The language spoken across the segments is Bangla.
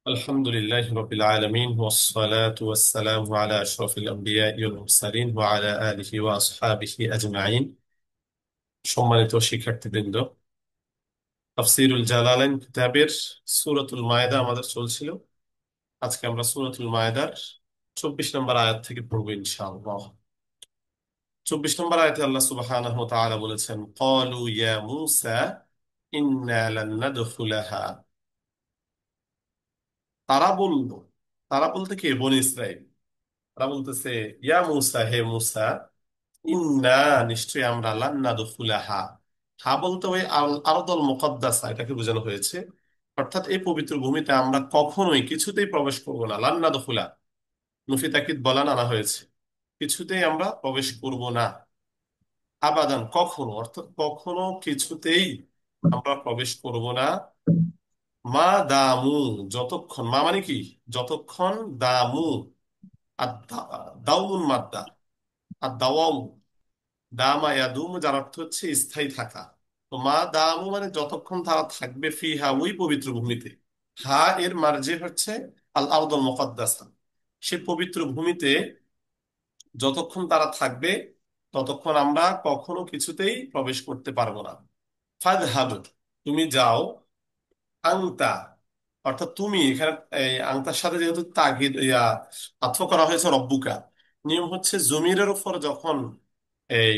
الحمد لله رب العالمين والصلاة والسلام على أشرف الأنبياء والمرسلين وعلى آله وأصحابه أجمعين সম্মানিত শিক্ষার্থীবৃন্দ, তাফসীরুল জালালাইন কিতাবের সূরাতুল মায়েদা আমাদের চলছিল। আজকে আমরা সূরাতুল মায়েদার 24 নম্বর আয়াত থেকে পড়ব ইনশাআল্লাহ। 24 নম্বর আয়াতে আল্লাহ সুবহানাহু ওয়া তাআলা বলেছেন, ক্বালু ইয়া মূসা ইন্না লান নাদখুলাহা। তারা বলল, তারা বলতে কি বনি ইসরাইল, তারা বলতেছে, ইয়া মূসা, হে মূসা, ইন্না, নিশ্চয়ই আমরা, লান্না দুখুলাহা, হা বলতে ওই আরদল মুকদ্দাসা এটাকে বোঝানো হয়েছে। অর্থাৎ এই পবিত্র ভূমিতে আমরা কখনোই কিছুতেই প্রবেশ করব না। লান্না দুখুলা নফি তাকিদ বলান আনা হয়েছে, কিছুতেই আমরা প্রবেশ করব না। আবাদান, কখনো, অর্থাৎ কখনো কিছুতেই আমরা প্রবেশ করব না। মা দামু, যতক্ষণ, মা মানে কি, যতক্ষণ, দামু, আর দাউমুন মাদ্দা, আর দাওয়ামু, দামা ইয়াদুমু যার অর্থ হচ্ছে স্থায়ী থাকা। তো মা দামু মানে যতক্ষণ তারা থাকবে, ফিহা ওই পবিত্র ভূমিতে। হা এর মার্জে হচ্ছে আল আরদুল মুকাদ্দাসা, সে পবিত্র ভূমিতে যতক্ষণ তারা থাকবে ততক্ষণ আমরা কখনো কিছুতেই প্রবেশ করতে পারবো না। ফাযহাব, তুমি যাও, আংতা, অর্থাৎ তুমি এখানে, এই আংতার সাথে যেহেতু তাগিদ আত্ম করা হয়েছে রব্বুকা, নিয়ম হচ্ছে জমিরের উপর যখন এই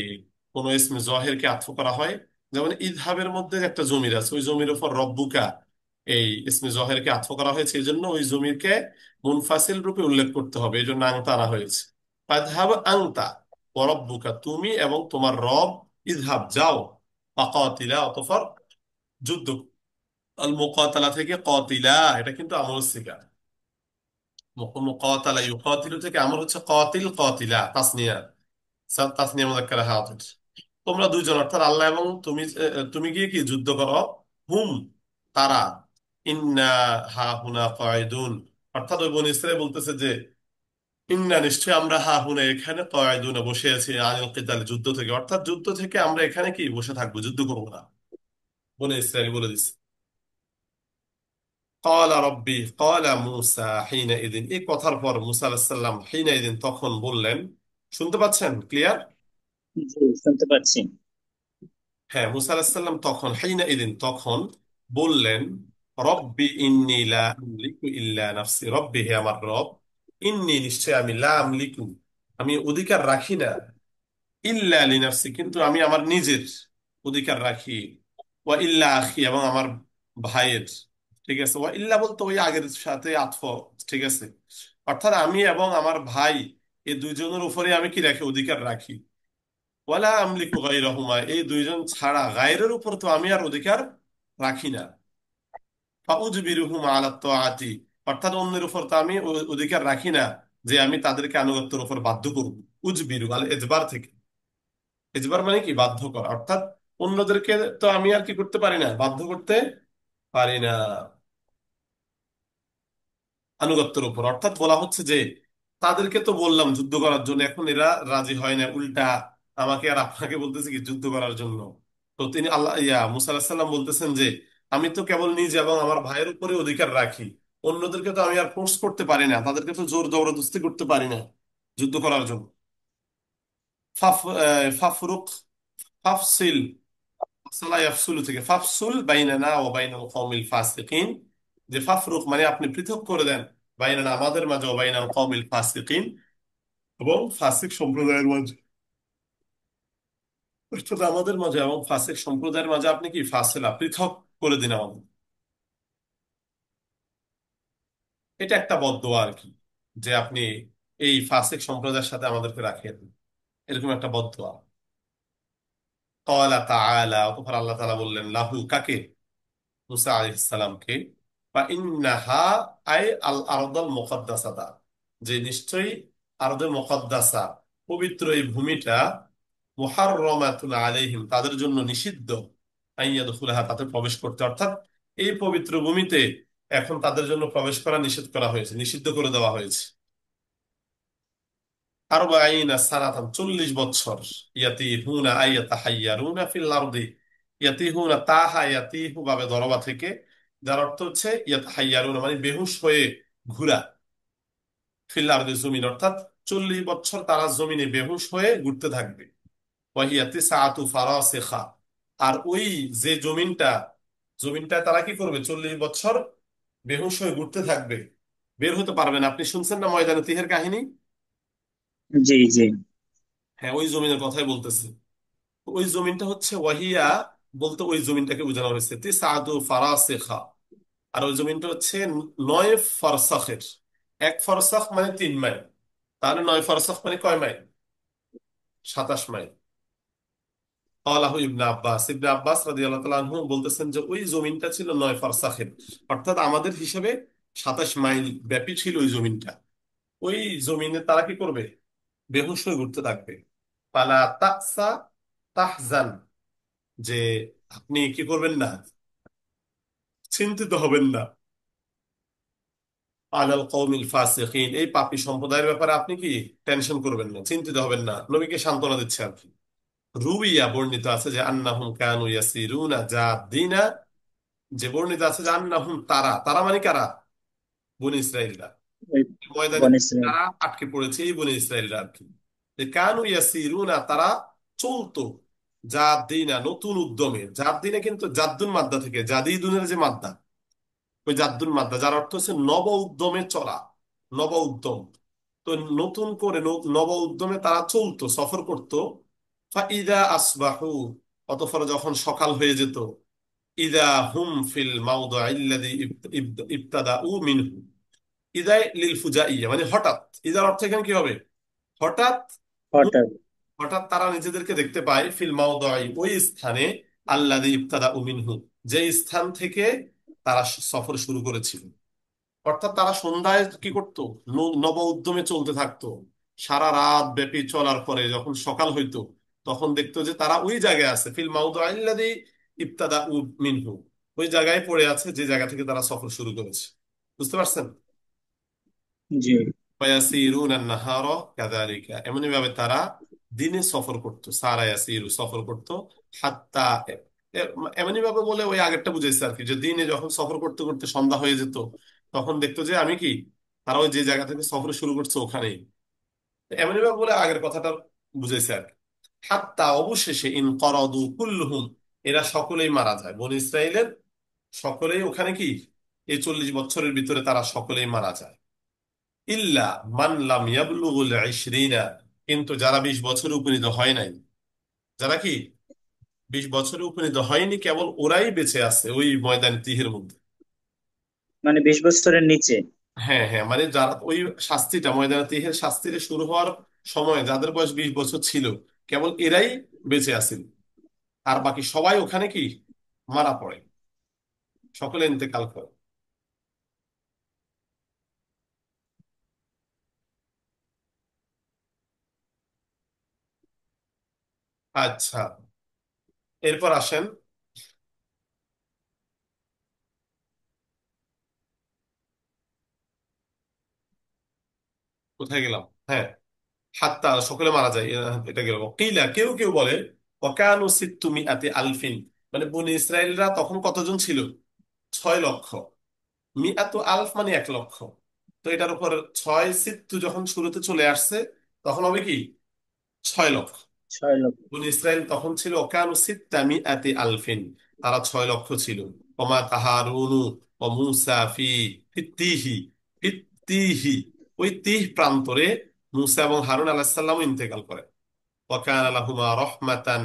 কোন ইসমে জহেরকে আত্ম করা হয়, যেমন ইদহাবের মধ্যে একটা জমির আছে, ওই জমির উপর রব্বুকা এই ইসমে জহেরকে আত্ম করা হয়েছে, এই জন্য ওই জমিরকে মুনফাসিল রূপে উল্লেখ করতে হবে, এই জন্য আংতা আনা হয়েছে। ফাযহাব আংতা ওয়া রব্বুকা, তুমি এবং তোমার রব, ইদহাব যাও, ফাকাতিলা অতঃপর যুদ্ধ। আল মুকাতালা থেকে কতিলা, এটা কিন্তু আমল সিগা। মুকাতালা ইউকাতিলু থেকে আমল হচ্ছে কাতিল, কাতিলা তাসনিয়া, তাসনিয়া মুযাক্কারা হাতির। তোমরা দুইজন, অর্থাৎ আল্লাহ এবং তুমি, তুমি গিয়ে কি যুদ্ধ করো। হুম, তারা, ইন্না হা হুনা কায়দুন, অর্থাৎ ওই বনী ইসরাঈল বলতেছে যে, ইন্না নিশ্চয় আমরা, হা হুনা এখানে, কায়দুন বসে আছি, আনিল কিতাল যুদ্ধ থেকে, অর্থাৎ যুদ্ধ থেকে আমরা এখানে কি বসে থাকবো, যুদ্ধ করবো না। বনী ইসরাঈল বলে দিচ্ছে। قال ربي قال موسى حينئذ, এই কথার পর মুসা আলাইহিস সালাম حينئذ তখন বললেন। শুনতে পাচ্ছেন ক্লিয়ার? জি, শুনতে পাচ্ছি। হ্যাঁ, মুসা আলাইহিস সালাম তখন حينئذ তখন বললেন, রব্বি ইন্নী লা আমলিকু ইল্লা নাফসি, রব্বি হে আমার রব, ইন্নী নিশ্চয় আমি, লা আমলিকু আমি অধিকার রাখি না, ইল্লা লিনাফসি কিন্তু আমি আমার নিজের অধিকার রাখি, ওয়া ইল্লা আখি এবং আমার ভাইয়ের। ঠিক আছে, ওয়া ইল্লা বলতে ওই আগের সাথে আতফ। ঠিক আছে, অর্থাৎ আমি এবং আমার ভাই, এই দুইজনের উপরে আমি কি রাখি, অধিকার রাখি। ওয়ালা আমলিকু গায়রাহুমা, এই দুইজন ছাড়া গায়রের উপর তো আমি আর অধিকার রাখি না। ফাউজবিরুহুম আলা তাআতি, অর্থাৎ অন্যের উপর তো আমি অধিকার রাখি না যে আমি তাদেরকে আনুগত্যের উপর বাধ্য করব। উজবিরু আল এজবার থেকে, এজবার মানে কি, বাধ্য করা, অর্থাৎ অন্যদেরকে তো আমি আর কি করতে পারি না, বাধ্য করতে পারি না আনুগত্যের উপর। অর্থাৎ বলা হচ্ছে যে, তাদেরকে তো বললাম যুদ্ধ করার জন্য, এখন এরা রাজি হয় না, উল্টা আমাকে আর আপনাকে বলতেছে কি যুদ্ধ করার জন্য। তো তিনি আল্লাহ, মুসা আলাহিসাল্লাম বলতেছেন যে, আমি তো কেবল নিজে এবং আমার ভাইয়ের উপরে অধিকার রাখি, অন্যদেরকে তো আমি আর ফোর্স করতে পারি না, তাদেরকে তো জোর জবরদস্তি করতে পারি না যুদ্ধ করার জন্য। ফাফরুক, ফাফসিল, সালা ইয়াফসুলু থেকে ফাফসুল বাইনানা ওয়া বাইনাল কওমিল ফাসিকিন, যে ফাফরুক মানে আপনি পৃথক করে দেন, বাইনানা আমাদের মাঝে, ওয়া বাইনাল কওমিল ফাসিকিন এবং ফাসিক সম্প্রদায়ের মাঝে, অর্থাৎ আমাদের মাঝে এবং ফাসিক সম্প্রদায়ের মাঝে আপনি কি ফাসিলা, পৃথক করে দিন আমাদের। এটা একটা বদদোয়া আর কি, যে আপনি এই ফাসিক সম্প্রদায়ের সাথে আমাদেরকে রাখেন, এরকম একটা বদদোয়া। ক্বালা তাআলা, অতঃপর আল্লাহ তাআলা বললেন, লাহু কাকে, মুসা আলাইহিস সালামকে, বা ইন্নাহা আই আল আরদাল মুকাদ্দাসাতা, যে নিশ্চয়ই আরদে মুকাদ্দাসা পবিত্র এই ভূমিটা, মুহাররামাতুন আলাইহিম তাদের জন্য নিষিদ্ধ, আইয়াদখুলাহা তাতে প্রবেশ করতে, অর্থাৎ এই পবিত্র ভূমিতে এখন তাদের জন্য প্রবেশ করা নিষেধ করা হয়েছে, নিষিদ্ধ করে দেওয়া হয়েছে। আরবাঈনা সানাতান 40 বছর, ইয়াতিহুনা আইয়াতাহাইয়ারুনা ফিল আরদি, ইয়াতিহুনা তাহা ইয়াতিহু বাবে দরবা থেকে, যার অর্থ হচ্ছে ইয়াতাহাইয়ারুন মানে বেহুশ হয়ে ঘোরা, ফিল আরদি জমিন অর্থাৎ 40 বছর তারা জমিনে বেহুশ হয়ে ঘুরতে থাকবে। ওয়াহিয়াতি সাআতু ফারাসিখা, আর ওই যে জমিনটা, জমিনটা তারা কি করবে, 40 বছর বেহুশ হয়ে ঘুরতে থাকবে, বের হতে পারবে না। আপনি শুনছেন না ময়দানে তিহের কাহিনী? জি জি। হ্যাঁ, ওই জমিনের কথাই বলতেছি। ওই জমিনটা হচ্ছে ওয়াহিয়া, বলতে ওই জমিনটাকে বোঝানো হয়েছে তিসআতু ফারাসিখা। আর ওই জমিনটা হচ্ছে 9 ফরসাখের। 1 ফরসাখ মানে 3 মাইল, তাহলে 9 ফরসাখ মানে কয় মাইল? 27 মাইল। আল্লাহ ইবনে আব্বাস, ইবনে আব্বাস রাদিয়াল্লাহু তাআলা আনহু বলতেছেন যে ওই জমিনটা ছিল 9 ফরসাখের, অর্থাৎ আমাদের হিসেবে 27 মাইল ব্যাপী ছিল ওই জমিনটা। ওই জমিনে তারা কি করবে, বেহুশ হয়ে ঘুরতে থাকবে। পালা তাসা তাহজান, যে আপনি কি করবেন না, চিন্তিত হবেন না, আলাল কওমিল ফাসিকিন, এই পাপী সম্প্রদায়ের ব্যাপারে আপনি কি টেনশন করবেন না, চিন্তিত হবেন না, নবীকে সান্ত্বনা দিচ্ছে আর কি। রুবিয়া বর্ণিত আছে যে আন্নাহুম কানু ইয়াসিরুনা জাদিনা, যে বর্ণিত আছে যে আন্নাহুম তারা, তারা মানে কারা, বনি ইসরাইলরা। ওই ময়দানে বনে ইসরায়েল। তারা আটকে পড়েছে এই বনি ইসরাইলরা আর কি। যে কানু ইয়াসিরুনা তারা চলতো, জাদিনা নতুন উদ্যমে, জাদিনে কিন্তু জাদ্দুন মাদ্দা থেকে, জাদিদুনের যে মাদ্দা, ওই জাদ্দুন মাদ্দা, যার অর্থ হচ্ছে নব উদ্যমে চলা, নব উদ্যম। তো নতুন করে নব উদ্যমে তারা চলতো, সফর করত। ফাইদা আসবাহু, অতঃপর যখন সকাল হয়ে যেত, ইদা হুম ফিল মাউদিআল্লাযী ইবতাদাউ মিনহু, ইদায় লিল ফুজাইয়া মানে হঠাৎ, ইদার অর্থ এখানে কি হবে, হঠাৎ। হঠাৎ। হঠাৎ তারা নিজেদেরকে দেখতে পায় ফিল মাউদিআ ওই স্থানে, আল্লাযী ইবতাদাউ মিনহু যে স্থান থেকে তারা সফর শুরু করেছিল। অর্থাৎ তারা সন্ধ্যায় কি করতো, নব উদ্যমে চলতে থাকতো। সারা রাত ব্যাপী চলার পরে যখন সকাল হইতো, তখন দেখতো যে তারা ওই জায়গায় আছে, ফিল মাউদিআল্লাযী ইবতাদাউ মিনহু, ওই জায়গায় পড়ে আছে যে জায়গা থেকে তারা সফর শুরু করেছে। বুঝতে পারছেন? জি ওয়ায়াসিরুনা আন-নাহারা কাযালিকা, এমনি ভাবে তারা দিনে সফর করত, সারা ইয়াসিরু সফর করত, হাত্তা এমনি ভাবে বলে ওই আগেরটা বুঝাইছে আর কি, যে দিনে যখন সফর করতে করতে সন্ধ্যা হয়ে যেত, তখন দেখতো যে আমি কি, তারা ওই যে জায়গা থেকে সফর শুরু করছে ওখানেই। এমনি ভাবে বলে আগের কথাটা বুঝাইছে আর কি। হাত্তা অবশেষে ইন করাদু কুল্লুহুম, এরা সকলেই মারা যায়, বনি ইসরাইলের সকলেই ওখানে কি, এই 40 বছরের ভিতরে তারা সকলেই মারা যায়। ইল্লা মান লাম ইয়াবলুগুল 20, কিন্তু যারা 20 বছরে উপনীত হয় নাই, যারা কি 20 বছরে উপনীত হয়নি, কেবল ওরাই বেঁচে আছে ওই ময়দানে তিহের মধ্যে। মানে 20 বছরের নিচে। হ্যাঁ হ্যাঁ, মানে যারা ওই শাস্তিটা, ময়দানে তিহের শাস্তিটা শুরু হওয়ার সময় যাদের বয়স 20 বছর ছিল, কেবল এরাই বেঁচে আছেন। আর বাকি সবাই ওখানে কি মারা পড়ে, সকলে ইন্তেকাল করে। আচ্ছা, এরপর আসেন, কোথায় গেলাম, হ্যাঁ, হাত্তা সকলে মারা যায়, এটা গেল। কিলা কেউ কেউ বলে ওয়াকানু সিত্তু মিআতি আলফিন, মানে বনি ইসরায়েলরা তখন কতজন ছিল, 6 লক্ষ। মিআতু আলফ মানে 1 লক্ষ। তো এটার উপর ছয় সিত্তু যখন শুরুতে চলে আসছে, তখন হবে কি 6 লক্ষ। 6 লক্ষ। বনি ইসরায়েল তখন ছিল ওয়াকানু সিত্তা মিআতি আলফিন, তারা 6 লক্ষ ছিল। ওমা তাহারুনু ও মুসা ফিত্তিহি, ফিত্তিহি ওই তিহ প্রান্তরে মুসা এবং হারুন আলাইহিস সালাম ইন্তেকাল করে। ওয়াকান লাহুমা রহমাতান,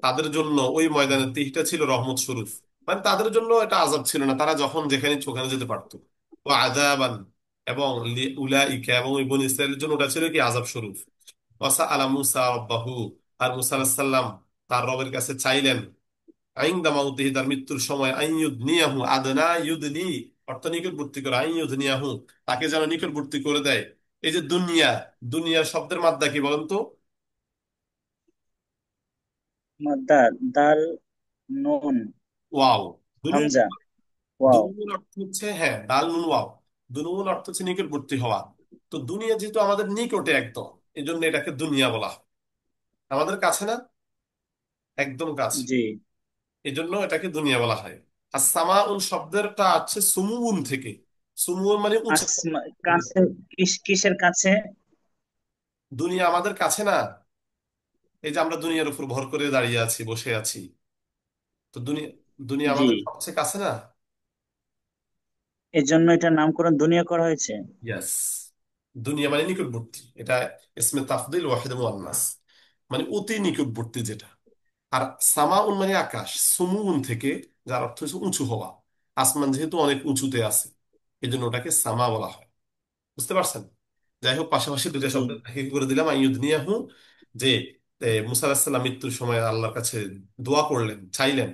তাদের জন্য ওই ময়দানে তিহটা ছিল রহমত স্বরূপ, মানে তাদের জন্য এটা আযাব ছিল না, তারা যখন যেখানে ইচ্ছে ওখানে যেতে পারতো। ও আযাবান, এবং উলাইকা এবং ওই বনী ইসরায়েলের জন্য ওটা ছিল কি আযাব স্বরূপ। ওয়াসা আলা মুসা রব্বাহু, আর মুসা আলাইহিস সালাম তার রবের কাছে চাইলেন, আইন্দা মাউতিহি তার মৃত্যুর সময়, আইয়ুদনিয়াহু আদনা ইউদনি, অর্থ নিকটবর্তী করে, আইয়ুদনিয়াহু তাকে যেন নিকটবর্তী করে দেয়। এই যে দুনিয়া, দুনিয়া শব্দের মাদ্দা কি বলেন তো? মাদ্দা, দাল, নুন, ওয়াও। দুনু, হামজা, ওয়াও। দুনুন অর্থ হচ্ছে, হ্যাঁ দাল নুন ওয়াও, দুনুন অর্থ হচ্ছে নিকটবর্তী হওয়া। তো দুনিয়া যেহেতু আমাদের নিকটে একদম, এই জন্য এটাকে দুনিয়া বলা হয়। আমাদের কাছে না, একদম কাছে, জি। এই জন্য এটাকে দুনিয়া বলা হয়। আর সামাউন শব্দটা আছে সুমুন থেকে। সুমুন মানে উঁচা। কাছে, কিসের কাছে? দুনিয়া আমাদের কাছে না, এই যে আমরা দুনিয়ার উপর ভর করে দাঁড়িয়ে আছি, বসে আছি, তো দুনিয়া, দুনিয়া জি, আমাদের সবচেয়ে কাছে না। এজন্য এটার নামকরণ দুনিয়া করা হয়েছে। ইয়াস, দুনিয়া মানে নিকটবর্তী, এটা ইসমে তাফদিল ওয়াহিদ মুআন্নাস, মানে অতি নিকটবর্তী যেটা। আর সামাউন মানে আকাশ, সুমুন থেকে, যার অর্থ হচ্ছে উঁচু হওয়া। আসমান যেহেতু অনেক উঁচুতে আছে, এই জন্য ওটাকে সামা বলা হয়। বুঝতে পারছেন? যাই হোক, পাশাপাশি দুইটা জি। শব্দ কি করে দিলাম, আইয়ুদনিয়াহু, যে মুসা আলাহিস সাল্লাম মৃত্যুর সময় আল্লাহর কাছে দোয়া করলেন, চাইলেন,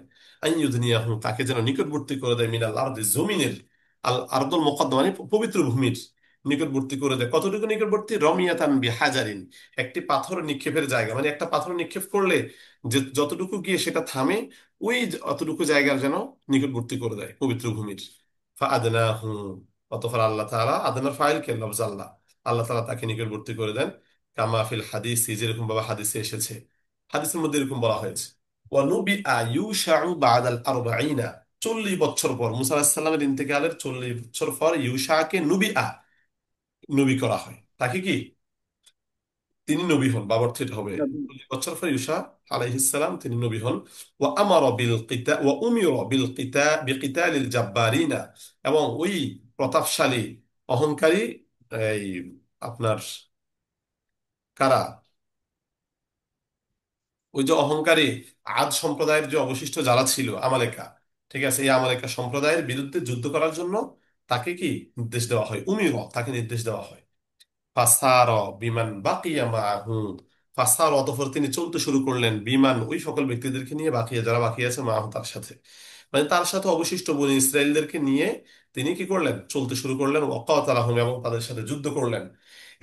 আইয়ুদনিয়াহু, তাকে যেন নিকটবর্তী করে দেয়, মিনাল আরদি, জমিনের, আল আরদুল মুকাদ্দাস মানে পবিত্র ভূমির নিকটবর্তী করে দেয়। কতটুকু নিকটবর্তী? রমিয়াতান বিহাজারিন, একটি পাথর নিক্ষেপের জায়গা, মানে একটা পাথর নিক্ষেপ করলে যে যতটুকু গিয়ে সেটা থামে, ওই অতটুকু জায়গার যেন নিকটবর্তী করে দেয় পবিত্র ভূমির। ফাআদনাহু, অতঃপর আল্লাহ তাআলা, আদনার ফাইল কে লফজ আল্লাহ, আল্লাহ তাআলা তাকে নিকটবর্তী করে দেন। কামা ফিল হাদিস, যেরকম ভাবে হাদিসে এসেছে, হাদিসের মধ্যে এরকম বলা হয়েছে, ওয়ানুবিআ ইউশাউ বাদাল আরবাঈনা, 40 বছর পর, মুসা আলাইহিস সালামের ইন্তেকালের 40 বছর পর ইউশাকে নুবিআ, নবী করা হয়। তাকে কি, তিনি নবী হন, বাবর্থ এটা হবে। 40 বছর পর ইউশা আলাইহিস সালাম তিনি নবী হন। ওয়া আমারা বিল কিতা ওয়া উমিরা বিল বিকিতালিল জাব্বারিনা, এবং ওই প্রতাপশালী, অহংকারী, এই আপনার কারা, ওই যে অহংকারী আদ সম্প্রদায়ের যে অবশিষ্ট যারা ছিল, আমালেকা, ঠিক আছে, এই আমালেকা সম্প্রদায়ের বিরুদ্ধে যুদ্ধ করার জন্য তাকে কি নির্দেশ দেওয়া হয়, উমির, তাকে নির্দেশ দেওয়া হয়। ফাসার বিমান বাকিয়া মাহু, ফাসার, অতঃপর তিনি চলতে শুরু করলেন, বিমান, ওই সকল ব্যক্তিদেরকে নিয়ে, বাকিয়া যারা বাকি আছে, মাহু, তার সাথে, মানে তার সাথে অবশিষ্ট বনী ইসরায়েলদেরকে নিয়ে তিনি কি করলেন, চলতে শুরু করলেন, ওয়াকাতালাহুম, এবং তাদের সাথে যুদ্ধ করলেন।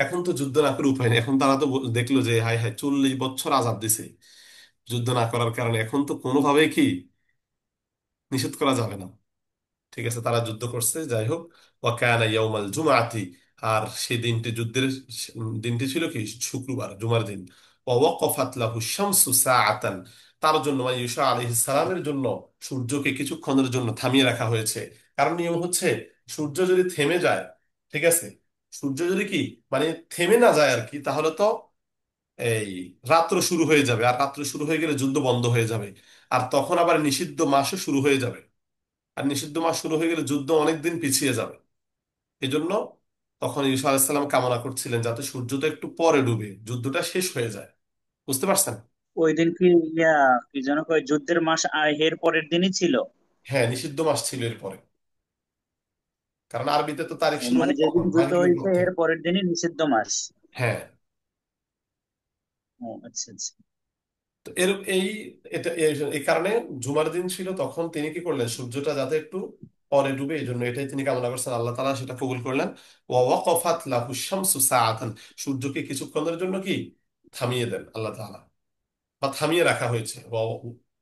এখন তো যুদ্ধ না করে উপায় নেই, এখন তারা তো দেখলো যে হাই হাই 40 বছর আযাব দিছে, যুদ্ধ না করার কারণে এখন তো কোনোভাবেই কি নিষেধ করা যাবে না। ঠিক আছে, তারা যুদ্ধ করছে, যাই হোক। ওয়াকানা ইয়াউমাল জুমআতি, আর সেই দিনটি, যুদ্ধের দিনটি ছিল কি, শুক্রবার, জুমার দিন। ওয়াকাফাত লাহু শামসু সাআতান, তার জন্য মানে ঈসা আলাইহিস সালামের জন্য সূর্যকে কিছুক্ষণের জন্য থামিয়ে রাখা হয়েছে। কারণ নিয়ম হচ্ছে, সূর্য যদি থেমে যায়, ঠিক আছে, সূর্য যদি কি, মানে থেমে না যায় আর কি, তাহলে তো এই রাত্র শুরু হয়ে যাবে, আর রাত্র শুরু হয়ে গেলে যুদ্ধ বন্ধ হয়ে যাবে, আর তখন আবার নিষিদ্ধ মাসও শুরু হয়ে যাবে, আর নিষিদ্ধ মাস শুরু হয়ে গেলে যুদ্ধ অনেকদিন পিছিয়ে যাবে। এই জন্য তখন ঈসা আলাইসাল্লাম কামনা করছিলেন যাতে সূর্যটা একটু পরে ডুবে যুদ্ধটা শেষ হয়ে যায়। বুঝতে পারছেন? ওই দিন কি কি যেন কয়, যুদ্ধের মাস এর পরের দিনই ছিল? হ্যাঁ, নিষিদ্ধ মাস ছিল এরপরে, কারণ আরবিতে তো তারিখ শুরু মানে হয় যেদিন কখন, যুদ্ধ মাগরিবের পর হয়েছে এর থেকে। পরের দিনই নিষিদ্ধ মাস। হ্যাঁ। ও আচ্ছা আচ্ছা। তো এর এই, এটা এই কারণে জুমার দিন ছিল, তখন তিনি কি করলেন, সূর্যটা যাতে একটু পরে ডুবে, এই জন্য এটাই তিনি কামনা করছেন, আল্লাহ তাআলা সেটা কবুল করলেন। ওয়াকাফাত লাহু শামসু সাআতান, সূর্যকে কিছুক্ষণের জন্য কি থামিয়ে দেন আল্লাহ তাআলা, বা থামিয়ে রাখা হয়েছে।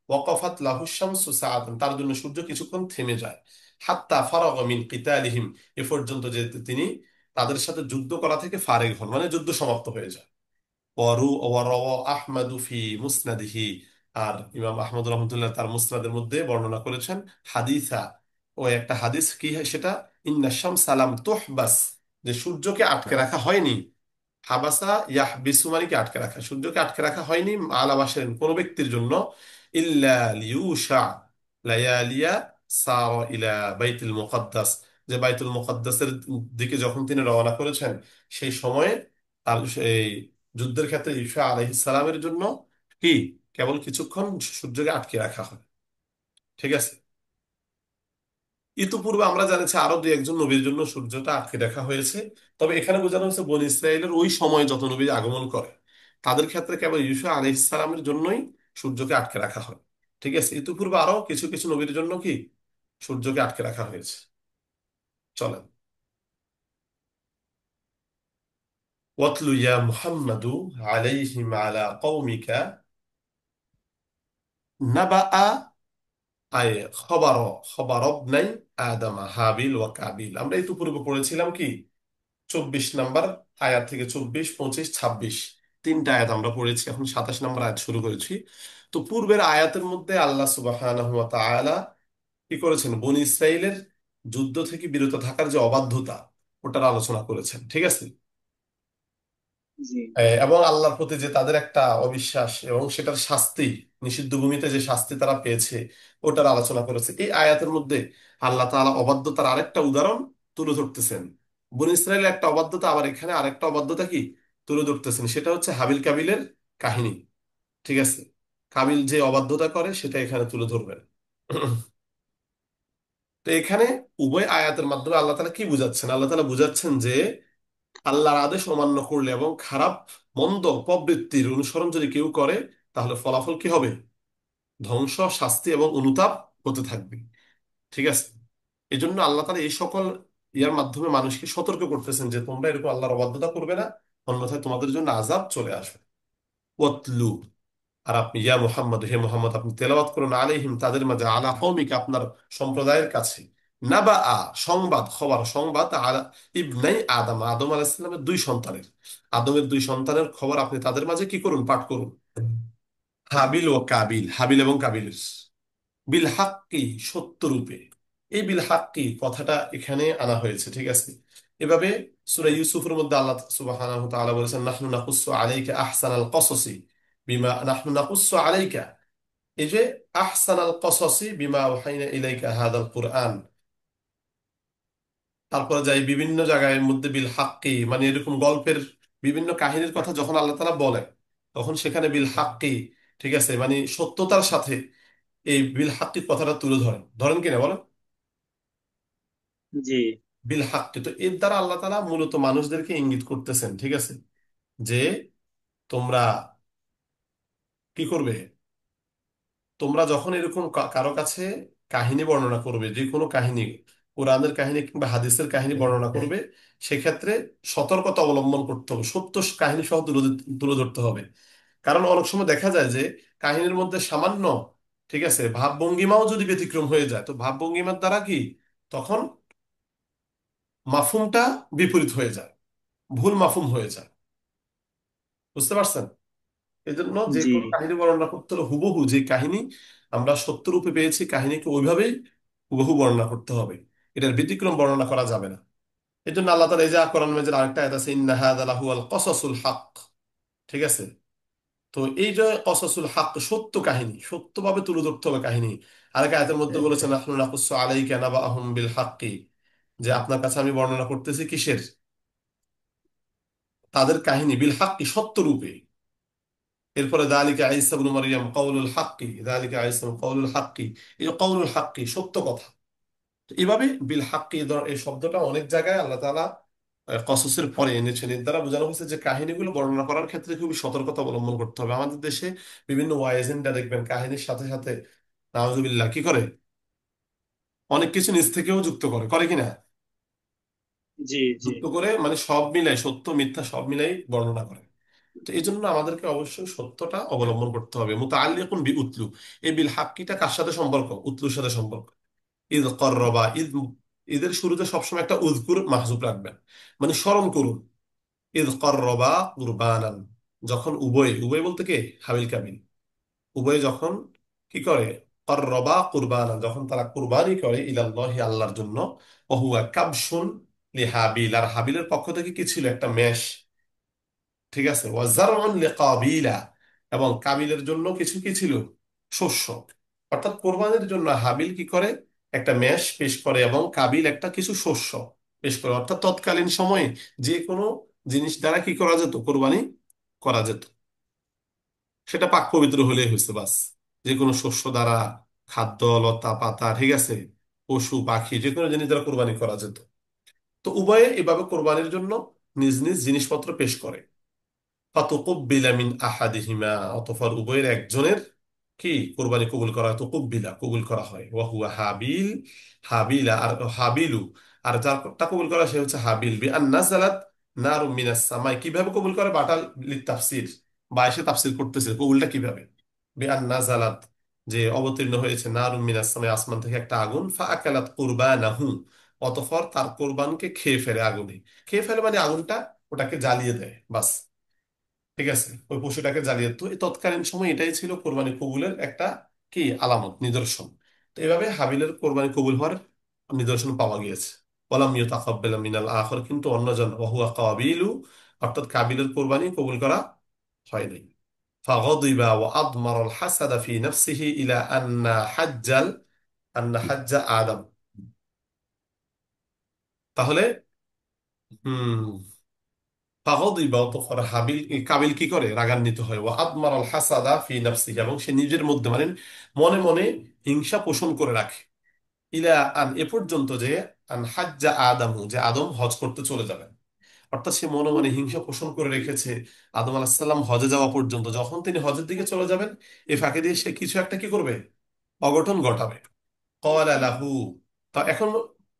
ওয়াকাফাত লাহু শামসু সাআতান, তার জন্য সূর্য কিছুক্ষণ থেমে যায়। হাত্তা ফারাগা মিন কিতালিহিম, এ পর্যন্ত যে তিনি তাদের সাথে যুদ্ধ করা থেকে ফারেগ হন, মানে যুদ্ধ সমাপ্ত হয়ে যায়। ওয়ারাওয়া আহমাদু ফি মুসনাদিহি, আর ইমাম আহমদ রহমতুল্লাহ তার মুসনাদের মধ্যে বর্ণনা করেছেন হাদিসা, ও একটা হাদিস, কি হয় সেটা, ইন্না শামসা লাম তুহবাস, যে সূর্যকে আটকে রাখা হয়নি। হাবাসা ইয়াহবিসু মানে কি আটকে রাখা, সূর্যকে আটকে রাখা হয়নি আলাবাসের কোন ব্যক্তির জন্য, ইল্লা লিউশা লায়ালিয়া সার ইলা বাইতুল মুকদ্দাস, যে বাইতুল মুকদ্দাসের দিকে যখন তিনি রওনা করেছেন, সেই সময়ে তার সেই যুদ্ধের ক্ষেত্রে ঈসা আলাইহিস সালামের জন্য কি কেবল কিছুক্ষণ সূর্যকে আটকে রাখা হয়। ঠিক আছে। ইতিপূর্বে আমরা জানিছি আরো দুই একজন নবীর জন্য সূর্যটা আটকে রাখা হয়েছে। তবে এখানে বোঝানো হচ্ছে বনী ইসরায়েলের ওই সময় যত নবী আগমন করে, তাদের ক্ষেত্রে কেবল ঈসা আলাইহিস সালামের জন্যই সূর্যকে আটকে রাখা হয়। ঠিক আছে, ইতিপূর্বে আরো কিছু কিছু নবীর জন্য কি সূর্যকে আটকে রাখা হয়েছে। চলেন। ওয়াতলু ইয়া মুহাম্মাদু আলাইহিম আলা কওমিকা নাবাআ আয় খবর, খবর নাই আদম হাবিল ওয়া কাবিল। আমরা একটু পূর্বে পড়েছিলাম কি, 24 নম্বর আয়াত থেকে 24, 25, 26, তিনটা আয়াত আমরা পড়েছি, এখন 27 নম্বর আয়াত শুরু করেছি। তো পূর্বের আয়াতের মধ্যে আল্লাহ সুবহানাহু ওয়া তাআলা কি করেছেন, বনি ইসরায়েলের যুদ্ধ থেকে বিরত থাকার যে অবাধ্যতা, ওটার আলোচনা করেছেন, ঠিক আছে। জি। এবং আল্লাহর প্রতি যে তাদের একটা অবিশ্বাস এবং সেটার শাস্তি, নিষিদ্ধ ভূমিতে যে শাস্তি তারা পেয়েছে, ওটার আলোচনা করেছে। এই আয়াতের মধ্যে আল্লাহ তাআলা অবাধ্যতার আরেকটা উদাহরণ তুলে ধরতেছেন। বনী ইসরায়েলের একটা অবাধ্যতা, আবার এখানে আরেকটা অবাধ্যতা কি তুলে ধরতেছেন, সেটা হচ্ছে হাবিল কাবিলের কাহিনী, ঠিক আছে। কাবিল যে অবাধ্যতা করে সেটা এখানে তুলে ধরবেন। তো এখানে উভয় আয়াতের মাধ্যমে আল্লাহ তাআলা কি বুঝাচ্ছেন, আল্লাহ তাআলা বুঝাচ্ছেন যে আল্লাহর আদেশ অমান্য করলে এবং খারাপ মন্দ প্রবৃত্তির অনুসরণ যদি কেউ করে, তাহলে ফলাফল কি হবে, ধ্বংস, শাস্তি এবং অনুতাপ হতে থাকবে, ঠিক আছে। এই জন্য আল্লাহ তাআলা এই সকল ইয়ার মাধ্যমে মানুষকে সতর্ক করতেছেন যে তোমরা এরকম আল্লাহর অবাধ্যতা করবে না, অন্যথায় তোমাদের জন্য আযাব চলে আসবে। ওয়াতলু, আর আপনি ইয়া মুহাম্মদ, হে মুহাম্মদ, আপনি তেলাওয়াত করুন আলাইহিম, তাদের মাঝে, আলা কওমিকা, আপনার সম্প্রদায়ের কাছে, নাবা আ, সংবাদ, খবর, সংবাদ, আলা ইবনাই আদম, আদম আলাইহিস সালামের দুই সন্তানের, আদমের দুই সন্তানের খবর আপনি তাদের মাঝে কি করুন, পাঠ করুন। হাবিল ও কাবিল, হাবিল এবং কাবিল, বিল হাক্কি, সত্য রূপে। এই বিল হাক্কি কথাটা এখানে আনা হয়েছে, ঠিক আছে। এভাবে সূরা ইউসুফের মধ্যে আল্লাহ সুবহানাহু ওয়া তাআলা বলেছেন, নাহনু নাকুসসু আলাইকা আহসানাল কসসি বিমা নাহনু নাকুসসু আলাইকা। এই যে আহসানাল কসসি বিমা ওহাইনা ইলাইকা হাদাল কুরআন, তারপরে যাই বিভিন্ন জায়গায় মধ্যে বিল হাক্কি, মানে এরকম গল্পের বিভিন্ন কাহিনীর কথা যখন আল্লাহ তাআলা বলে, তখন সেখানে বিল হাক্কি, ঠিক আছে, মানে সত্যতার সাথে এই বিল হাক্কি কথাটা তুলে ধরেন, ধরেন কিনা বলেন। জি। বিল হাক্কি, তো এর দ্বারা আল্লাহ তাআলা মূলত মানুষদেরকে ইঙ্গিত করতেছেন, ঠিক আছে, যে তোমরা কি করবে, তোমরা যখন এরকম কারো কাছে কাহিনী বর্ণনা করবে, যে কোনো কাহিনী, কোরআনের কাহিনী কিংবা হাদিসের কাহিনী বর্ণনা করবে, সেক্ষেত্রে সতর্কতা অবলম্বন করতে হবে, সত্য কাহিনী সহ তুলে ধরতে হবে। কারণ অনেক সময় দেখা যায় যে কাহিনীর মধ্যে সামান্য, ঠিক আছে, ভাবভঙ্গিমাও যদি ব্যতিক্রম হয়ে যায়, তো ভাবভঙ্গিমার দ্বারা কি তখন মাফহুমটা বিপরীত হয়ে যায়, ভুল মাফহুম হয়ে যায়, বুঝতে পারছেন। এই জন্য যে জি। কোনো কাহিনী বর্ণনা করতে হলে হুবহু যে কাহিনী আমরা সত্য রূপে পেয়েছি, কাহিনীকে ওইভাবেই হুবহু বর্ণনা করতে হবে, এটার ব্যতিক্রম বর্ণনা করা যাবে না। এই জন্য আল্লাহ তাআলা এই যে কোরআন মাজিদের আরেকটা আয়াত আছে, ইন্না হাযা লাহুয়াল কসাসুল হক, ঠিক আছে। তো এই যে কসাসুল হক, সত্য কাহিনী, সত্যভাবে তুলে ধরতে হবে কাহিনী। আরেক আয়াতের মধ্যে বলেছেন, নাহনু নাকুসসু আলাইকা নাবাআহুম বিল হাক্কি, যে আপনার কাছে আমি বর্ণনা করতেছি কিসের, তাদের কাহিনী, বিল হাক্কি, সত্য রূপে। এরপরে যালিকা ঈসা ইবনে মারইয়াম কাউলুল হাক্কি, যালিকা ঈসা কাউলুল হাক্কি, এই যে কাউলুল হাক্কি, সত্য কথা। তো এইভাবে বিল হাক্কি, এই শব্দটা অনেক জায়গায় আল্লাহ তাআলা কসসের পরে এনেছেন। এর দ্বারা বোঝানো হয়েছে যে কাহিনীগুলো বর্ণনা করার ক্ষেত্রে খুবই সতর্কতা অবলম্বন করতে হবে। আমাদের দেশে বিভিন্ন ওয়াইজেনরা দেখবেন কাহিনীর সাথে সাথে নাউজুবিল্লাহ কি করে, অনেক কিছু নিজ থেকেও যুক্ত করে, করে কিনা, জি। জি। যুক্ত করে মানে সব মিলাই, সত্য মিথ্যা সব মিলাই বর্ণনা করে। তো এই জন্য আমাদেরকে অবশ্যই সত্যটা অবলম্বন করতে হবে। মুতাআল্লিকুন বি উতলু, এই বিল হাক্কিটা কার সাথে সম্পর্ক, উতলুর সাথে সম্পর্ক। ঈদ কর্রবা, ঈদের শুরুতে সবসময় একটা উযকুর মাহজুব রাখবেন, মানে স্মরণ করুন। ঈদ কর্রবা কুরবানান, যখন উভয়, উভয় বলতে কে, হাবিল কাবিল, উভয় যখন কি করে, কর্রবা কুরবানান, যখন তারা কুরবানি করে, ইলাল্লাহি, আল্লাহর জন্য, ওহুয়া কাবশুন লিহাবিল, আর হাবিলের পক্ষ থেকে কি ছিল, একটা মেষ, ঠিক আছে, ওয়াজারউন লিকাবিলা, এবং কাবিলের জন্য কিছু কি ছিল, শস্য। অর্থাৎ কোরবানির জন্য হাবিল কি করে, একটা মেষ পেশ করে এবং কাবিল একটা কিছু শস্য পেশ করে। অর্থাৎ তৎকালীন সময়ে যে কোনো জিনিস দ্বারা কি করা যেত, কোরবানি করা যেত, সেটা পাক পবিত্র হলেই হয়েছে বাস। যে কোনো শস্য দ্বারা, খাদ্য, লতা পাতা, ঠিক আছে, পশু পাখি, যে কোনো জিনিস দ্বারা কোরবানি করা যেত। তো উভয়ে এভাবে কোরবানির জন্য নিজ নিজ জিনিসপত্র পেশ করে। ফাতুকুব্বিলা মিন আহাদিহিমা, অতঃপর উভয়ের একজনের কি কোরবানি কবুল করা হয়, তুকুব্বিলা, কবুল করা হয়, ওয়া হুয়া হাবিল, হাবিলা, আর হাবিলু, আর যারটা কবুল করা সে হচ্ছে হাবিল। বি আন নাযালাত নারুম মিনাস সামাই, কিভাবে কবুল করে, বাটাল লিত তাফসির, বা এসে তাফসির করতেছে কবুলটা কিভাবে। বি আন নাযালাত, যে অবতীর্ণ হয়েছে, নারুম মিনাস সামাই, আসমান থেকে একটা আগুন, ফা আকালাত কুরবানাহু, অতঃপর তার কোরবানকে খেয়ে ফেলে আগুনে। খেয়ে ফেলে মানে আগুনটা ওটাকে জ্বালিয়ে দেয়, বাস, ঠিক আছে, ওই পশুটাকে জ্বালিয়ে। তো এই তৎকালীন সময় এটাই ছিল কোরবানি কবুলের একটা কি আলামত, নিদর্শন। তো এভাবে হাবিলের কোরবানি কবুল হওয়ার নিদর্শন পাওয়া গিয়েছে। ওয়ালাম ইউতাকাব্বাল মিনাল আখর, কিন্তু অন্যজন ওয়াহুয়া কাবিলু, অর্থাৎ কাবিলের কোরবানি কবুল করা হয় নাই। ফাগাদিবা ওয়া আদমারাল হাসাদা ফি নাফসিহি ইলা আন্না হাজ্জা আদম। তাহলে ফাগদিবা, অতঃপর হাবিল কাবিল কি করে, রাগান্বিত হয়। ওয়া আদমারাল হাসাদা ফি নাফসিহি, এবং সে নিজের মধ্যে মানে মনে মনে হিংসা পোষণ করে রাখে। ইলা আন, এ পর্যন্ত যে আন হাজ্জা আদমু, যে আদম হজ করতে চলে যাবেন। অর্থাৎ সে মনে মনে হিংসা পোষণ করে রেখেছে আদম আলাহিস সাল্লাম হজে যাওয়া পর্যন্ত। যখন তিনি হজের দিকে চলে যাবেন, এ ফাঁকে দিয়ে সে কিছু একটা কি করবে, অঘটন ঘটাবে। ক্বালা লাহু, তা এখন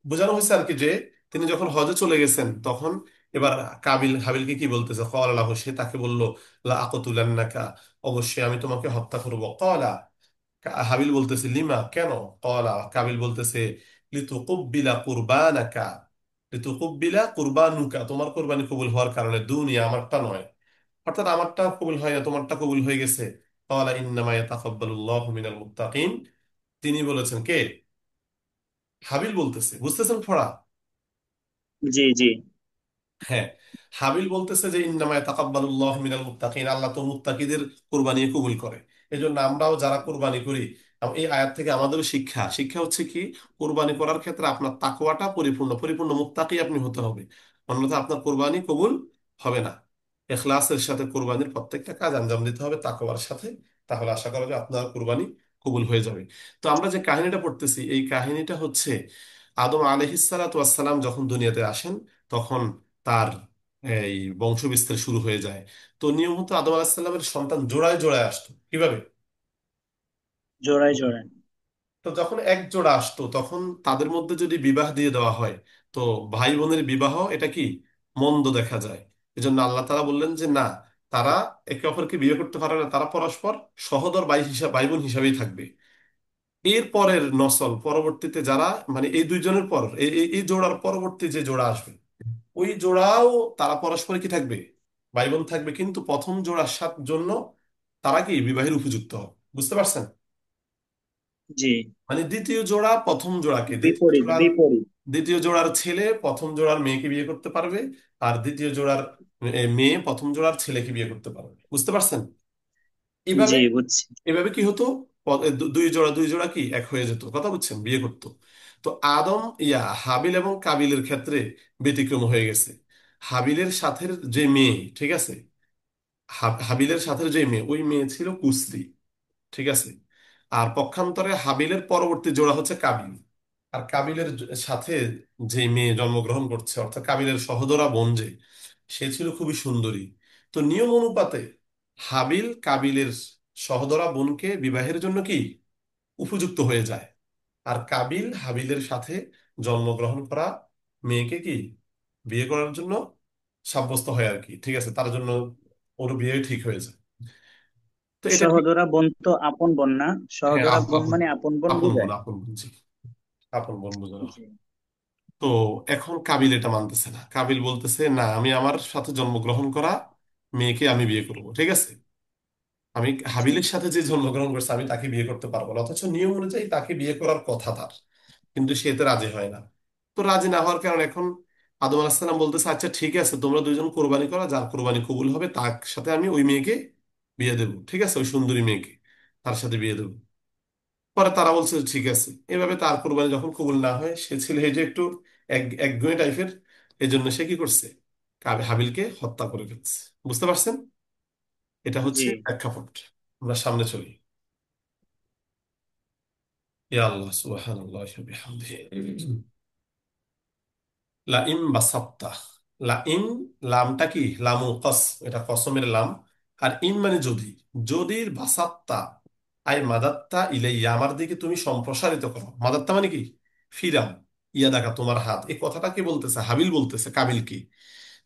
বোঝানো হয়েছে আর কি যে তিনি যখন হজে চলে গেছেন তখন এবার কাবিল হাবিলকে কি বলতেছে, ক্বালা লাহু, সে তাকে বলল, লা আকতুলান্নাকা, অবশ্যই আমি তোমাকে হত্যা করব। ক্বালা, হাবিল বলতেছে, লিমা, কেন? ক্বালা, কাবিল বলতেছে, লিতুকুব্বিলা কুরবানাকা, লিতুকুব্বিলা কুরবানুকা, তোমার কোরবানি কবুল হওয়ার কারণে, দুনিয়া আমারটা নয়। অর্থাৎ আমারটা কবুল হয় না, তোমারটা কবুল হয়ে গেছে। ক্বালা ইন্নামা ইয়াতাকাব্বালুল্লাহু মিনাল মুত্তাকিন, তিনি বলেছেন কে? হাবিল বলতেছে, বুঝতেছেন ফোড়া? জি জি। হ্যাঁ, হাবিল বলতেছে যে ইন্নামা ইয়াতাকাব্বালুল্লাহু মিনাল মুত্তাকিন, আল্লাহ তো মুত্তাকিদের কুরবানি কবুল করে। এজন্য আমরাও যারা কুরবানি করি, এই আয়াত থেকে আমাদেরও শিক্ষা শিক্ষা হচ্ছে কি, কুরবানি করার ক্ষেত্রে আপনার তাকওয়াটা পরিপূর্ণ পরিপূর্ণ মুত্তাকি আপনি হতে হবে, অন্যথা আপনার কুরবানি কবুল হবে না। ইখলাসের সাথে কুরবানির প্রত্যেকটা কাজ আঞ্জাম দিতে হবে তাকওয়ার সাথে, তাহলে আশা করা যায় আপনার কুরবানি কবুল হয়ে যাবে। তো আমরা যে কাহিনীটা পড়তেছি, এই কাহিনীটা হচ্ছে আদম আলাইহিসসালাতু ওয়াসসালাম যখন দুনিয়াতে আসেন, তখন তার এই বংশবিস্তার শুরু হয়ে যায়। তো নিয়মিত আদম আলাহিসাল্লামের সন্তান জোড়ায় জোড়ায় আসতো কিভাবে? জোড়ায় জোড়ায়। তো যখন এক জোড়া আসতো, তখন তাদের মধ্যে যদি বিবাহ দিয়ে দেওয়া হয়, তো ভাই বোনের বিবাহ, এটা কি মন্দ দেখা যায়। এজন্য আল্লাহ তাআলা বললেন যে না, তারা একে অপরকে বিয়ে করতে পারে না, তারা পরস্পর সহোদর ভাই বোন হিসাবেই থাকবে। এর পরের নসল, পরবর্তীতে যারা, মানে এই দুইজনের পর এই এই এই জোড়ার পরবর্তী যে জোড়া আসবে, ওই জোড়াও তারা পরস্পর কি থাকবে, ভাই বোন থাকবে, কিন্তু প্রথম জোড়ার জন্য তারা কি বিবাহের উপযুক্ত হবে। বুঝতে পারছেন? জি। মানে দ্বিতীয় জোড়া প্রথম জোড়াকে, বিপরীত বিপরীত। দ্বিতীয় জোড়ার ছেলে প্রথম জোড়ার মেয়েকে বিয়ে করতে পারবে, আর দ্বিতীয় জোড়ার মেয়ে প্রথম জোড়ার ছেলেকে বিয়ে করতে পারবে। বুঝতে পারছেন? জি এইভাবে, বুঝছি। এভাবে কি হতো, দুই জোড়া কি এক হয়ে যেত, কথা বুঝছেন, বিয়ে করতো। তো আদম হাবিল এবং কাবিলের ক্ষেত্রে ব্যতিক্রম হয়ে গেছে। হাবিলের সাথে যে মেয়ে, ঠিক আছে, হাবিলের সাথে যে মেয়ে, ওই মেয়ে ছিল কুশ্রী, ঠিক আছে। আর পক্ষান্তরে হাবিলের পরবর্তী জোড়া হচ্ছে কাবিল। আর কাবিলের সাথে যে মেয়ে জন্মগ্রহণ করছে, অর্থাৎ কাবিলের সহোদরা বোন যে, সে ছিল খুবই সুন্দরী। তো নিয়ম অনুপাতে হাবিল কাবিলের সহোদরা বোনকে বিবাহের জন্য কি উপযুক্ত হয়ে যায়, আর কাবিল হাবিলের সাথে জন্মগ্রহণ করা মেয়েকে কি বিয়ে করার জন্য সাব্যস্ত হয় আর কি, ঠিক আছে, তার জন্য ওর বিয়ে ঠিক হয়ে যায়। তো এটা ঠিক। সহোদরা বোন তো আপন বোন না? হ্যাঁ, সহোদরা বোন আপন, মানে আপন বোন আপন বোন, বোঝায়। আপন বোন, জি, আপন বোন বোঝানো হয়। জি। তো এখন কাবিল এটা মানতেছে না, কাবিল বলতেছে না, আমি আমার সাথে জন্মগ্রহণ করা মেয়েকে আমি বিয়ে করব, ঠিক আছে, আমি জি। হাবিলের সাথে যে জন্মগ্রহণ করছে আমি তাকে বিয়ে করতে পারবো না, অথচ নিয়ম অনুযায়ী তাকে বিয়ে করার কথা তার, কিন্তু সে এতে রাজি হয় না। তো রাজি না হওয়ার কারণে এখন আদম আলাহিস সালাম বলতেছে, আচ্ছা ঠিক আছে, তোমরা দুইজন কোরবানি করো, যার কোরবানি কবুল হবে তার সাথে আমি ওই মেয়েকে বিয়ে দেবো, ঠিক আছে, ওই সুন্দরী মেয়েকে তার সাথে বিয়ে দেবো। পরে তারা বলছে ঠিক আছে। এভাবে তার কোরবানি যখন কবুল না হয়, সে ছিল এই যে একটু একগুঁয়ে টাইপের, এই জন্য সে কি করছে, হাবিলকে হত্যা করে ফেলছে। বুঝতে পারছেন? এটা জি। হচ্ছে প্রেক্ষাপট। আমরা সামনে চলি। ইয়া আল্লাহ, সুবহানাল্লাহ ওয়া বিহামদিহি। লাইম বাসাত্তা, লাইম, লামটা কি লামু কস, এটা কসমের লাম। আর ইন মানে যদি, যদির বাসাত্তা, আই মাদাত্তা ইলাইয়া, আমার দিকে তুমি সম্প্রসারিত করো। মাদাত্তা মানে কি, ফিরাম, ইয়া দেখা তোমার হাত। এই কথাটা কি বলতেছে, হাবিল বলতেছে কাবিল কি,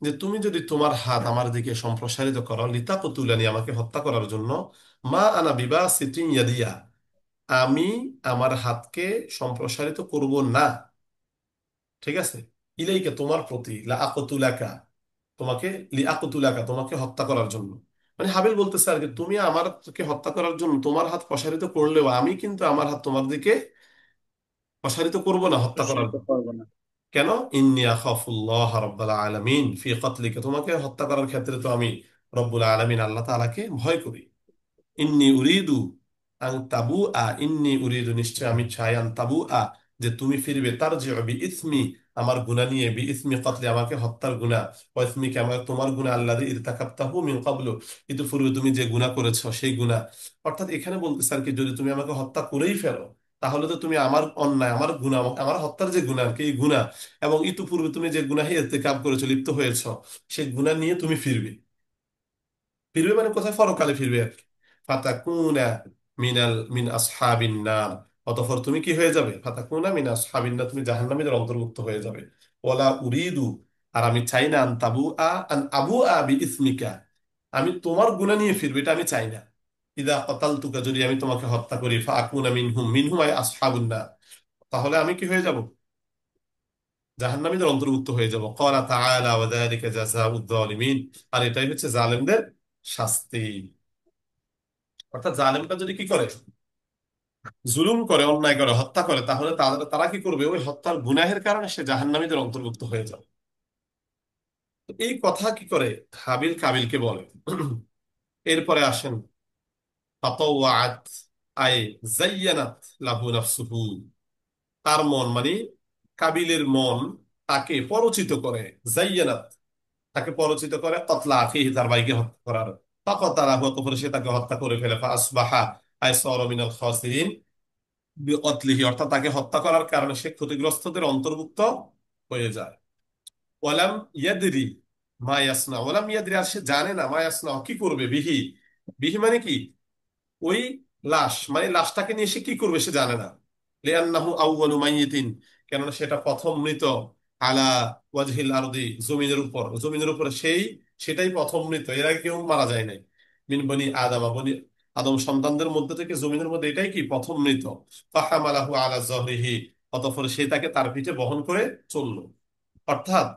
যে তুমি যদি তোমার হাত আমার দিকে সম্প্রসারিত করো, লিতা কতুলানি, আমাকে হত্যা করার জন্য, মা আনা বিবা সিটিং ইয়াদিয়া, আমি আমার হাতকে সম্প্রসারিত করব না, ঠিক আছে, ইলাইকা, তোমার প্রতি, লা আকতুলাকা, তোমাকে, লি আকতুলাকা, তোমাকে হত্যা করার জন্য। মানে হাবিল বলতেছে আর কি, তুমি আমারকে হত্যা করার জন্য তোমার হাত প্রসারিত করলেও আমি কিন্তু আমার হাত তোমার দিকে প্রসারিত করব না হত্যা করার প্রসারিত জন্য। করবো না। কেন? ইন্নী আখাফুল্লাহ রাব্বাল আলামিন ফি কতলিকা, তোমাকে হত্যা করার ক্ষেত্রে তো আমি রব্বুল আলামিন আল্লাহ তাআলাকে ভয় করি। ইন্নী উরিদু আন তাবু আ, ইন্নী উরিদু নিশ্চয় আমি চাই, আন তাবু আ, যে তুমি ফিরবে, তার যে বি ইসমি, আমার গুনাহ নিয়ে, বি ইসমি কতলি, আমাকে হত্যার গুনাহ, ও ইসমিকে, আমার তোমার গুনাহ, আল্লাযী ইরতাকাবতাহু মিন ক্বাবলু, ইতিপূর্বে তুমি যে গুনাহ করেছো সেই গুনাহ। অর্থাৎ এখানে বলতেছে আর কি, যদি তুমি আমাকে হত্যা করেই ফেলো, তাহলে তো তুমি আমার অন্যায়, আমার গুনাহ, আমার হত্যার যে গুনাহ, এই গুনাহ এবং ইতিপূর্বে তুমি যে গুনাহে ইরতিকাব করেছো, লিপ্ত হয়েছো, সেই গুনাহ নিয়ে তুমি ফিরবে। ফিরবে মানে কোথায়? পরকালে ফিরবে আর কি। ফাতাকুনা মিন আসহাবিন নার, অতঃপর তুমি কি হয়ে যাবে? ফাতাকুনা মিন আসহাবিন নার, তুমি জাহান্নামীদের অন্তর্ভুক্ত হয়ে যাবে। ওয়ালা উরিদু, আর আমি চাই না, আন আবু আ বি ইসমিকা, আমি তোমার গুনাহ নিয়ে ফিরবে, এটা আমি চাই না। ইদা কতালতুকা, যদি আমি তোমাকে হত্যা করি, ফাকুনা মিনহুম, মিনহুম আই আসহাবুন নার, তাহলে আমি কি হয়ে যাব? জাহান্নামীদের অন্তর্ভুক্ত হয়ে যাব। ক্বালা তাআলা ওয়া যালিকা জাযাউয যালিমিন, আর এটাই হচ্ছে জালেমদের শাস্তি। অর্থাৎ জালেমটা যদি কি করে, জুলুম করে, অন্যায় করে, হত্যা করে, তাহলে তারা তারা কি করবে? ওই হত্যার গুনাহের কারণে সে জাহান্নামীদের অন্তর্ভুক্ত হয়ে যাবে। তো এই কথা কি করে হাবিল কাবিলকে বলে। এরপরে আসেন, ফাতাওয়াত আই জায়্যানাত লাহু নাফসুহু, তার মন মানে কাবিলের মন তাকে পরচিত করে, জায়্যানাত, তাকে পরচিত করে, কতলা আখিহি, তার ভাইকে হত্যা করার। ফাকাতালাহু, অতঃপর সে তাকে হত্যা করে ফেলে। ফাআসবাহা আই সারা মিনাল খাসিরিন বিকতলিহি, অর্থাৎ তাকে হত্যা করার কারণে সে ক্ষতিগ্রস্তদের অন্তর্ভুক্ত হয়ে যায়। ওয়ালাম ইয়াদরি মা ইয়াসনা, ওয়ালাম ইয়াদরি, আর সে জানে না, মা ইয়াসনা, কি করবে, বিহি, বিহি মানে কি? ওই লাশ, মানে লাশটাকে নিয়ে সে কি করবে সে জানে না। লিআন্নাহু আউয়ালু মাইয়িতিন, কেননা সেটা প্রথম মৃত, আলা ওয়াজহিল আরদি, জমিনের উপর, জমিনের উপরে সেটাই প্রথম মৃত, এর আগে কেউ মারা যায় নাই। মিন বনি আদম, বনি আদম সন্তানদের মধ্যে থেকে জমিনের মধ্যে এটাই কি প্রথম মৃত। ফাহামালাহু আলা জহরিহি, অতঃপর সে তাকে তার পিঠে বহন করে চললো। অর্থাৎ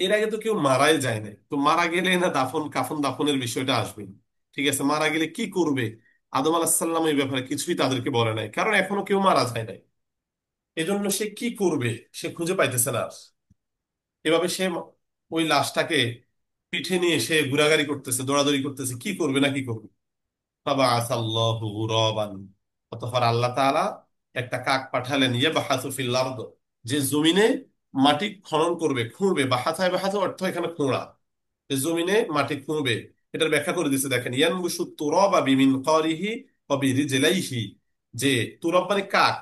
এর আগে তো কেউ মারাই যায় নাই, তো মারা গেলে না দাফন কাফন দাফনের বিষয়টা আসবে। ঠিক আছে, মারা গেলে কি করবে, আদম আলাহিসাল্লাম এই ব্যাপারে কিছুই তাদেরকে বলে নাই, কারণ এখনো কেউ মারা যায় নাই। এজন্য সে কি করবে সে খুঁজে পাইতেছে না আর। এভাবে সে ওই লাশটাকে পিঠে নিয়ে সে ঘোরাঘুরি করতেছে, দৌড়াদৌড়ি করতেছে, কি করবে না কি করবে। ফাবাআসাল্লাহু গুরাবান, অতঃপর আল্লাহ তাআলা একটা কাক পাঠালেন, ইয়াবহাসু ফিল আরদ, যে জমিনে মাটি খনন করবে, খুঁড়বে। বাহাথা অর্থ এখানে খোঁড়া, যে জমিনে মাটি খুঁড়বে। এটার ব্যাখ্যা করে দিচ্ছে, দেখেন, ইয়ানবুসু তুরাবা বিমিনকারিহি ওয়া বিরিজলাইহি, যে তুরাব মানে কাক,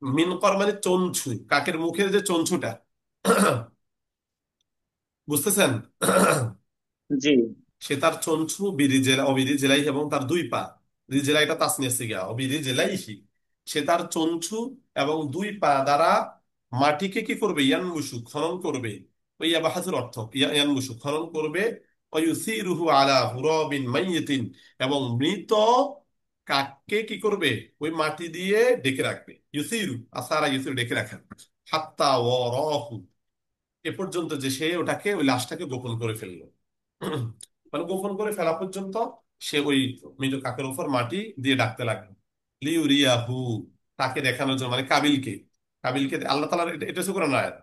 মিনকর মানে চঞ্চু, কাকের মুখের যে চঞ্চুটা, বুঝতেছেন? জি সে তার চঞ্চু বিরিজেলা অবিরি জেলাই, এবং তার দুই পা, রিজেলাইটা তাসনিয়া সিগা, অবিরি জেলাইহি, সে তার চঞ্চু এবং দুই পা দ্বারা মাটিকে কি করবে? ইয়ানমুসু, খনন করবে। ওই ইয়াবাহাসুর অর্থ ইয়ানমুসু, খনন করবে। ওয়ুসিরুহু আলা গুরাবিন মাইয়িতিন, এবং মৃত কাককে কি করবে? ওই মাটি দিয়ে ডেকে রাখবে। ইউসিরু, আসারা ইউসিরু, ডেকে রাখা। হাত্তা ওয়ারাহু, এ পর্যন্ত যে সে ওটাকে, ওই লাশটাকে গোপন করে ফেললো। মানে গোপন করে ফেলা পর্যন্ত সে ওই মৃত কাকের উপর মাটি দিয়ে ডাকতে লাগলো। লিউরিয়াহু, তাকে দেখানোর জন্য, মানে কাবিলকে, কাবিলকে আল্লাহ তাআলা, এটা হচ্ছে কোরআন আয়াত,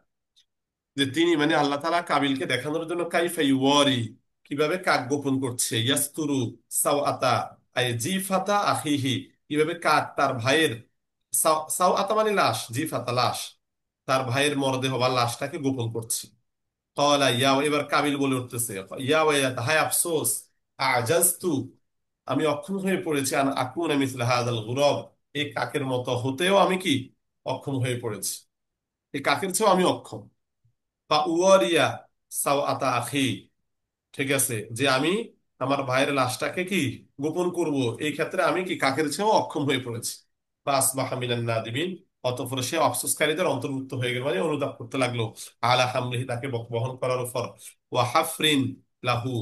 যে তিনি মানে আল্লাহ তাআলা কাবিলকে দেখানোর জন্য, কাইফা ইউয়ারি, কিভাবে কাক গোপন করছে, ইয়াস্তুরু সাওআতা আই জিফাতা আখিহি, কিভাবে কাক তার ভাইয়ের, সাওআতা মানে লাশ, জিফাতা লাশ, তার ভাইয়ের মরদেহ বা লাশটাকে গোপন করছে। কলা ইয়া, এবার কাবিল বলে উঠতেছে, ইয়া ওয়াইলাতা, হায় আফসোস, আজাজতু, আমি অক্ষম হয়ে পড়েছি, আন আকুনা মিসলা হাযাল গুরাব, এই কাকের মতো হতেও আমি কি অক্ষম হয়ে পড়েছি, এই কাকের চেয়েও আমি অক্ষম। বা উওয়ারিয়া সাওআতা আখি, ঠিক আছে, যে আমি আমার ভাইয়ের লাশটাকে কি গোপন করব, এই ক্ষেত্রে আমি কি কাকের চেয়েও অক্ষম হয়ে পড়েছি। বা আসবাহা মিনান নাদিমিন, অতঃপর সে আফসোসকারীদের অন্তর্ভুক্ত হয়ে গেল, মানে অনুতাপ করতে লাগলো। আলা হামলিহি, তাকে বহন করার উপর। ওয়া হাফরিন লাহু,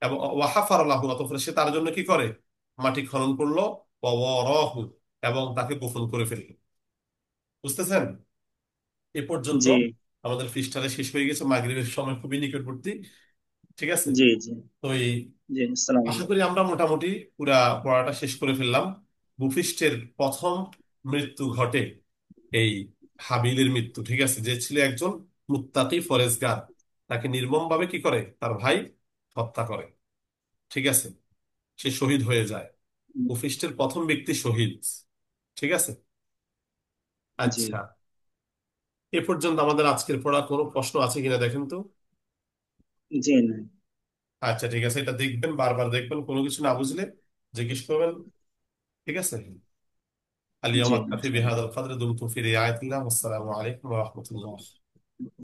এবং ওয়া হাফার লাহু, অতঃপর সে তার জন্য কি করে? মাটি খনন করলো। ওয়া ওয়ারাহু, এবং তাকে গোপন করে ফেললো। বুঝতেছেন? এ পর্যন্ত জি আমাদের পৃষ্ঠাটা শেষ হয়ে গেছে, মাগরিবের সময় খুবই নিকটবর্তী। ঠিক আছে, জি জি তো এই জি, আসসালামু আশা করি আলাইকুম। আমরা মোটামুটি পুরা পড়াটা শেষ করে ফেললাম। ভূপৃষ্ঠের প্রথম মৃত্যু ঘটে এই হাবিলের মৃত্যু, ঠিক আছে, যে ছিল একজন মুত্তাকি ফরেজগার, তাকে নির্মমভাবে কি করে, তার ভাই হত্যা করে, ঠিক আছে, সে শহীদ হয়ে যায়, উম, উপৃষ্ঠের প্রথম ব্যক্তি শহীদ, ঠিক আছে। জি। আচ্ছা, এ পর্যন্ত আমাদের আজকের পড়া কোনো প্রশ্ন আছে কিনা দেখেন তো। জি না। আচ্ছা ঠিক আছে, এটা দেখবেন, বারবার দেখবেন, কোনো কিছু না বুঝলে জিজ্ঞেস করবেন, ঠিক আছে। জি اليوم أكتفي ইনশাআল্লাহ। بهذا القدر، دمتم في رعاية الله، والسلام عليكم ورحمة الله.